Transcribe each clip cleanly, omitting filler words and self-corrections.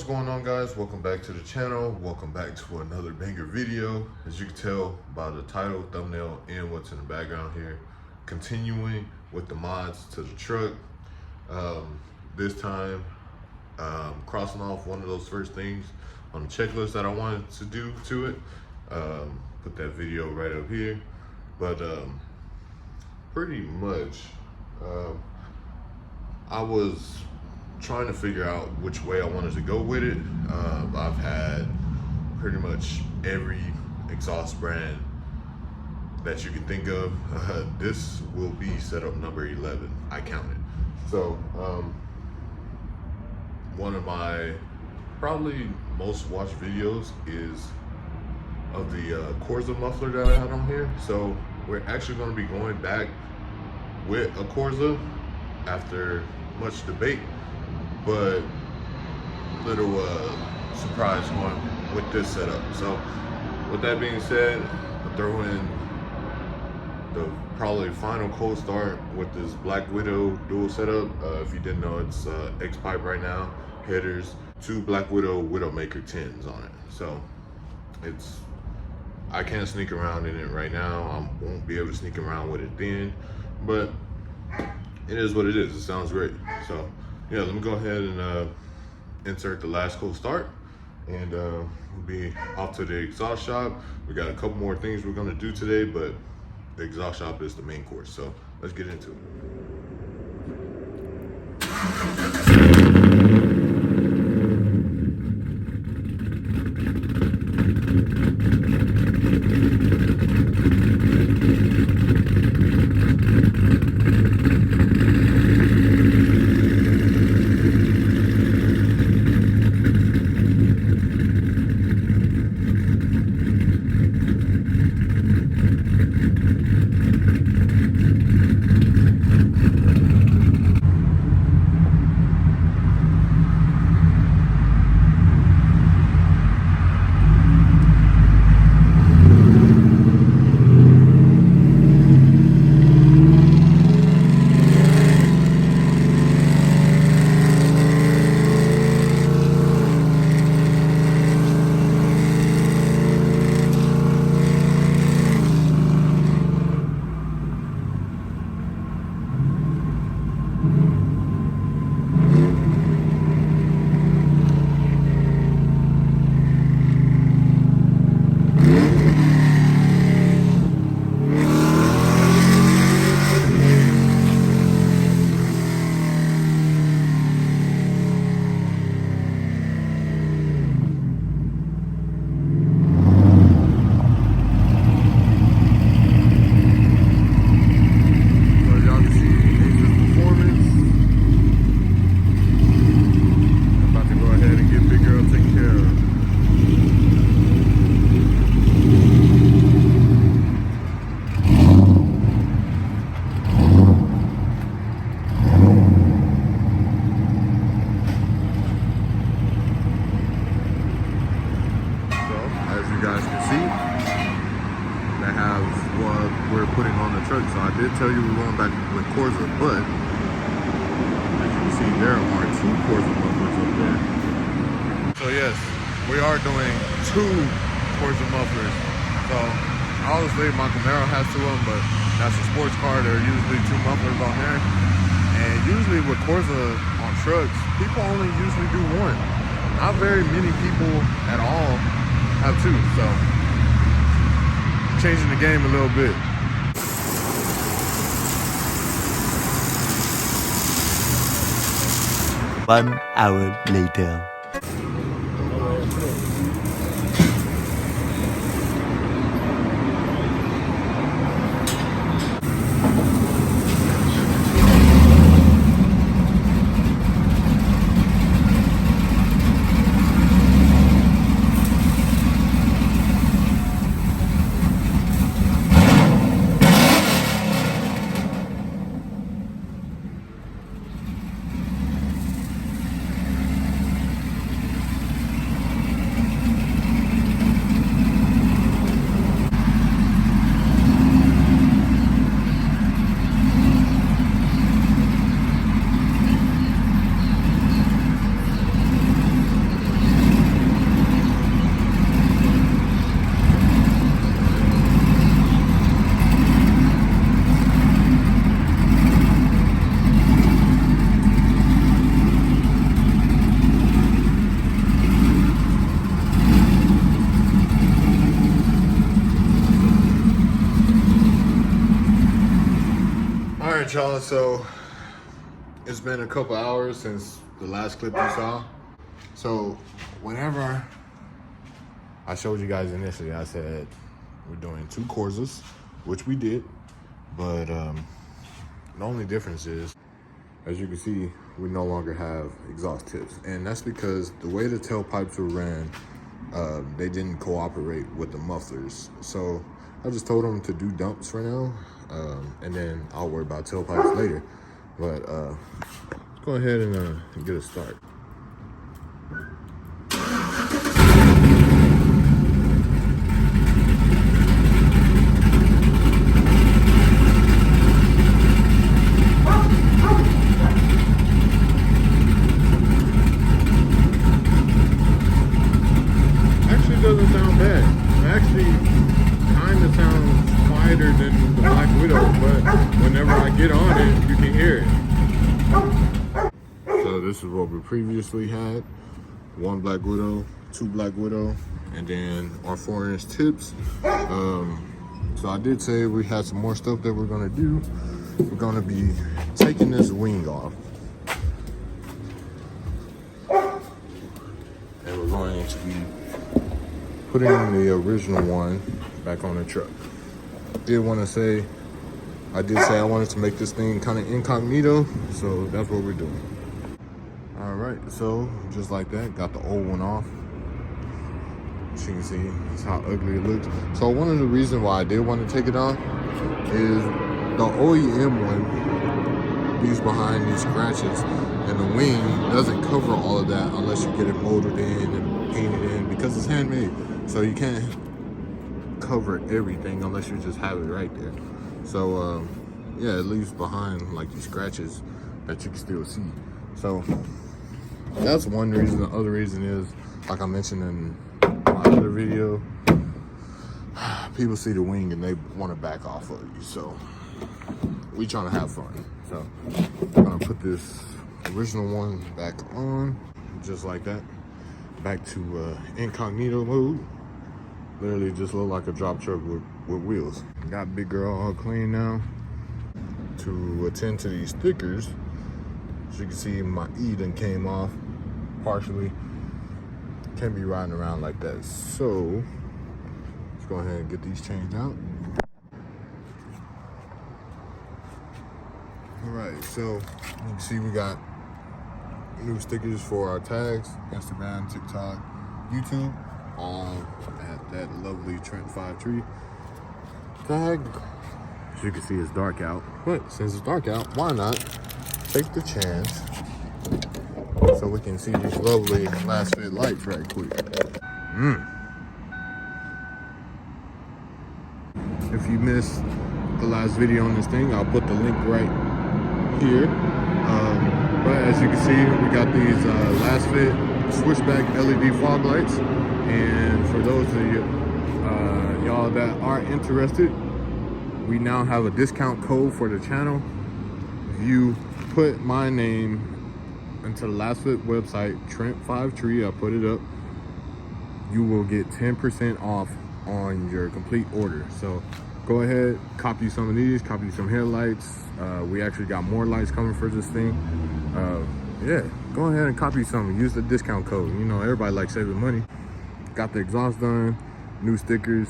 going on, guys? Welcome back to the channel. Welcome back to another banger video. As you can tell by the title, thumbnail, and what's in the background here, continuing with the mods to the truck. This time crossing off one of those first things on the checklist that I wanted to do to it. Put that video right up here. But pretty much I was trying to figure out which way I wanted to go with it. I've had pretty much every exhaust brand that you can think of. This will be setup number 11, I counted. So one of my probably most watched videos is of the CORSA muffler that I had on here. So we're actually going to be going back with a CORSA after much debate, but little surprise going with this setup. So with that being said, I'll throw in the probably final cold start with this Black Widow dual setup. If you didn't know, it's X pipe right now, headers, 2 Black Widow Widowmaker 10s on it. So it's, I can't sneak around in it right now. I won't be able to sneak around with it then, but it is what it is. It sounds great. So yeah, let me go ahead and insert the last cold start, and we'll be off to the exhaust shop. We got a couple more things we're gonna do today, but the exhaust shop is the main course. So let's get into it. So I did tell you we're going back with CORSA, but as you can see, there are 2 CORSA mufflers up there. So yes, we are doing 2 CORSA mufflers. So obviously my Camaro has 2 of them, but that's a sports car. There are usually 2 mufflers on there. And usually with CORSA on trucks, people only usually do 1. Not very many people at all have 2. So changing the game a little bit. 1 hour later. right, y'all, so it's been a couple hours since the last clip you saw. So whenever I showed you guys initially, I said we're doing 2 Corsas, which we did, but the only difference is, as you can see, we no longer have exhaust tips, and that's because the way the tailpipes were ran, they didn't cooperate with the mufflers. So I just told them to do dumps for now, and then I'll worry about tailpipes later. But let's go ahead and get a start. Doesn't sound bad. It actually kind of sounds quieter than the Black Widow, but whenever I get on it, you can hear it. So this is what we previously had. 1 Black Widow, 2 Black Widow, and then our 4-inch tips. So I did say we had some more stuff that we're gonna do. We're gonna be taking this wing off. And we're going to be putting the original one back on the truck. I did say I wanted to make this thing kind of incognito, so that's what we're doing. All right, so just like that, got the old one off. As you can see, that's how ugly it looks. So one of the reasons why I did want to take it off is the OEM one leaves behind these scratches, and the wing doesn't cover all of that unless you get it molded in and painted in, because it's handmade. So you can't cover everything unless you just have it right there. So yeah, it leaves behind like these scratches that you can still see. So that's one reason. The other reason is, like I mentioned in my other video, people see the wing and they want to back off of you. So we trying to have fun. So I'm gonna put this original one back on, just like that. Back to incognito mode. Literally just look like a drop truck with wheels. Got big girl all clean now. To attend to these stickers, as you can see, my E done came off partially. Can't be riding around like that. So let's go ahead and get these changed out. All right, so you can see we got new stickers for our tags: Instagram, TikTok, YouTube, all at that lovely Trent 53 tag. As you can see, it's dark out, but since it's dark out, why not take the chance so we can see these lovely last fit lights right quick. If you missed the last video on this thing, I'll put the link right here. But as you can see, we got these last fit switchback LED fog lights, and for those of y'all that are interested, we now have a discount code for the channel. If you put my name into the last fit website, Trent53, I put it up, you will get 10% off on your complete order. So go ahead, copy some of these, copy some headlights. We actually got more lights coming for this thing. Yeah, go ahead and copy some, use the discount code. You know, everybody likes saving money. Got the exhaust done, new stickers.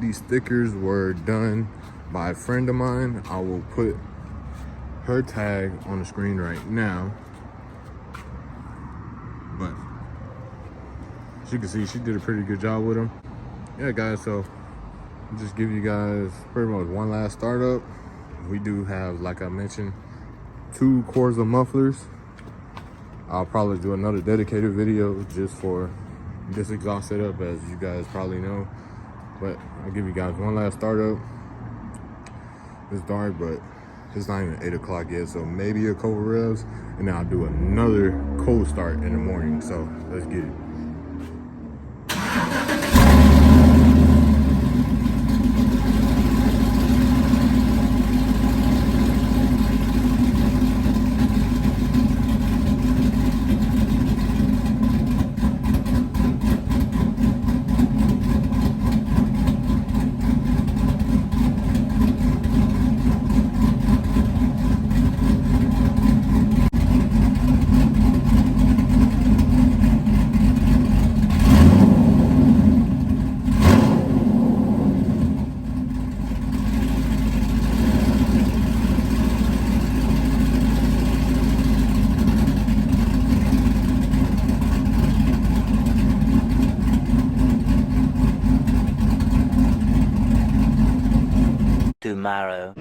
These stickers were done by a friend of mine. I will put her tag on the screen right now. But as you can see, she did a pretty good job with them. Yeah, guys, so I'll just give you guys pretty much one last startup. We do have, like I mentioned, 2 CORSA mufflers. I'll probably do another dedicated video just for this exhaust setup, as you guys probably know. But I'll give you guys one last startup. It's dark, but it's not even 8 o'clock yet, so maybe a couple revs, and then I'll do another cold start in the morning. So let's get it. tomorrow.